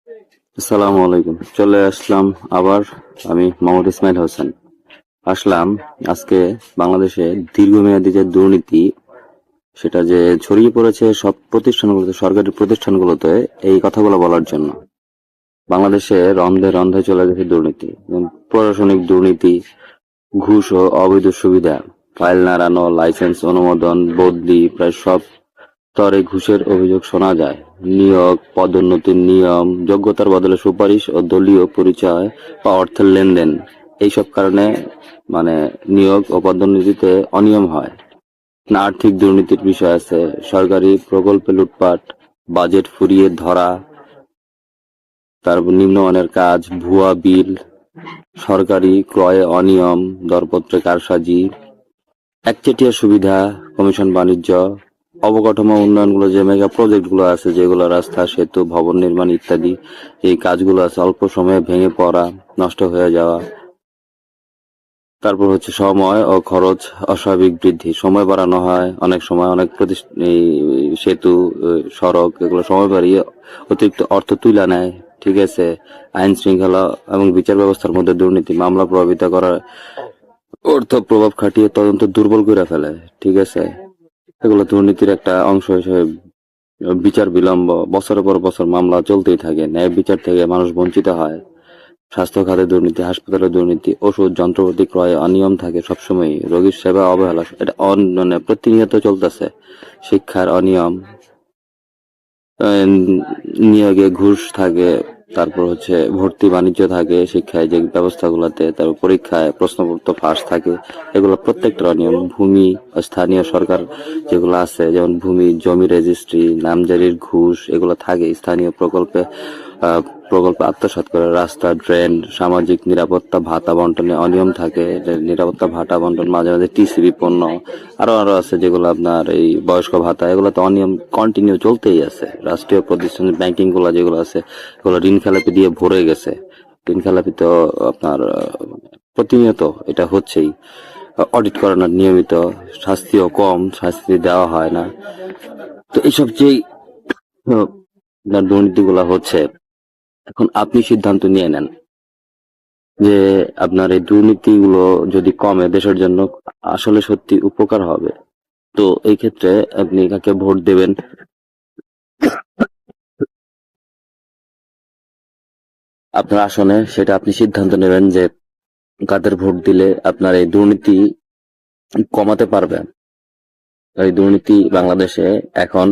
আসসালামু আলাইকুম। চলে আসলাম আবার। আমি মোহাম্মদ ইসমাইল হোসেন আসলাম। আজকে বাংলাদেশে দীর্ঘমেয়াদী যে দুর্নীতি, সেটা যে ছড়িয়ে পড়েছে সব প্রতিষ্ঠানগুলোতে, সরকারি প্রতিষ্ঠানগুলোতে, এই কথাগুলো বলার জন্য। বাংলাদেশে রন্ধে রন্ধে চলে গেছে দুর্নীতি, যেমন প্রশাসনিক দুর্নীতি, ঘুষ ও অবৈধ সুবিধা, ফাইল নাড়ানো, লাইসেন্স অনুমোদন, বদলি, প্রায় সব স্তরে ঘুষের অভিযোগ শোনা যায়। নিয়োগ, পদোন্নতির নিয়ম, যোগ্যতার বদলে সুপারিশ ও দলীয় পরিচয় বা অর্থের লেনদেন, এইসব কারণে মানে নিয়োগ ও পদোন্নতিতে অনিয়ম হয়। না, আর্থিক দুর্নীতির বিষয় আছে, সরকারি প্রকল্পে লুটপাট, বাজেট ফুরিয়ে ধরা, তারপর নিম্নমানের কাজ, ভুয়া বিল, সরকারি ক্রয়ে অনিয়ম, দরপত্রে কারসাজি, একচেটিয়া সুবিধা, কমিশন বাণিজ্য, অবকাঠামো উন্নয়নগুলো, যে মেগা প্রজেক্ট গুলো আছে, যেগুলো রাস্তা, সেতু, ভবন নির্মাণ ইত্যাদি, এই কাজগুলো আছে, অল্প সময়ে ভেঙে পড়া, নষ্ট হয়ে যাওয়া। তারপর হচ্ছে সময় ও খরচ অস্বাভাবিক বৃদ্ধি, সময় বাড়ানো হয়, অনেক সময় অনেক এই সেতু, সড়ক, এগুলো সময় বাড়িয়ে অতিরিক্ত অর্থ তুলে নেয়। ঠিক আছে। আইন শৃঙ্খলা এবং বিচার ব্যবস্থার মধ্যে দুর্নীতি, মামলা প্রভাবিত করার অর্থ প্রভাব খাটিয়ে তদন্ত দুর্বল করে ফেলে। ঠিক আছে। এগুলো দুর্নীতির একটা অংশ হিসেবে বিচার বিলম্ব, বছরের পর বছর মামলা চলতেই থাকে, ন্যায় বিচার থেকে মানুষ বঞ্চিত হয়। স্বাস্থ্য খাতে দুর্নীতি, হাসপাতালে দুর্নীতি, ওষুধ যন্ত্রপাতি ক্রয়ে অনিয়ম থাকে সবসময়, রোগীর সেবা অবহেলা, এটা মানে প্রতিনিয়ত চলতেছে। শিক্ষার অনিয়ম, আহ, নিয়োগে ঘুষ থাকে, তারপর হচ্ছে ভর্তি বাণিজ্য থাকে, শিক্ষায় যে ব্যবস্থাগুলোতে, তারপর পরীক্ষায় প্রশ্নপত্র ফাঁস থাকে, এগুলো প্রত্যেকটা অনিয়ম। ভূমি ও স্থানীয় সরকার যেগুলো আছে, যেমন ভূমি জমি রেজিস্ট্রি, নামজারির ঘুষ, এগুলো থাকে। স্থানীয় আহ প্রকল্পে আত্মসাৎ করে, রাস্তা, ড্রেন, সামাজিক নিরাপত্তা ভাতা বন্টনে অনিয়ম থাকে, যে নিরাপত্তা ভাতা বন্টন, মাঝে মাঝে টিসিবি পণ্য, আরো আরো আছে যেগুলো আপনার এই বয়স্ক ভাতা, এগুলো তো অনিয়ম কন্টিনিউ চলতেই আছে। রাষ্ট্রীয় প্রতিষ্ঠান ব্যাংকিং গুলা যেগুলো আছে, এগুলো ঋণ খেলাপি দিয়ে ভরে গেছে। ঋণ খেলাপি তো আপনার প্রতিনিয়ত এটা হচ্ছেই। অডিট করানোর নিয়মিত, শাস্তিও কম, শাস্তি দেওয়া হয় না। তো এইসব যেই দুর্নীতিগুলা হচ্ছে, এখন আপনি সিদ্ধান্ত নিয়ে নেন যে আপনার এই দুর্নীতিগুলো যদি কমে, দেশের জন্য আসলে সত্যি উপকার হবে। তো এই ক্ষেত্রে আপনি কাকে ভোট দেবেন, আপনার আসনে, সেটা আপনি সিদ্ধান্ত নেবেন যে কাদের ভোট দিলে আপনার এই দুর্নীতি কমাতে পারবে। এই দুর্নীতি বাংলাদেশে এখন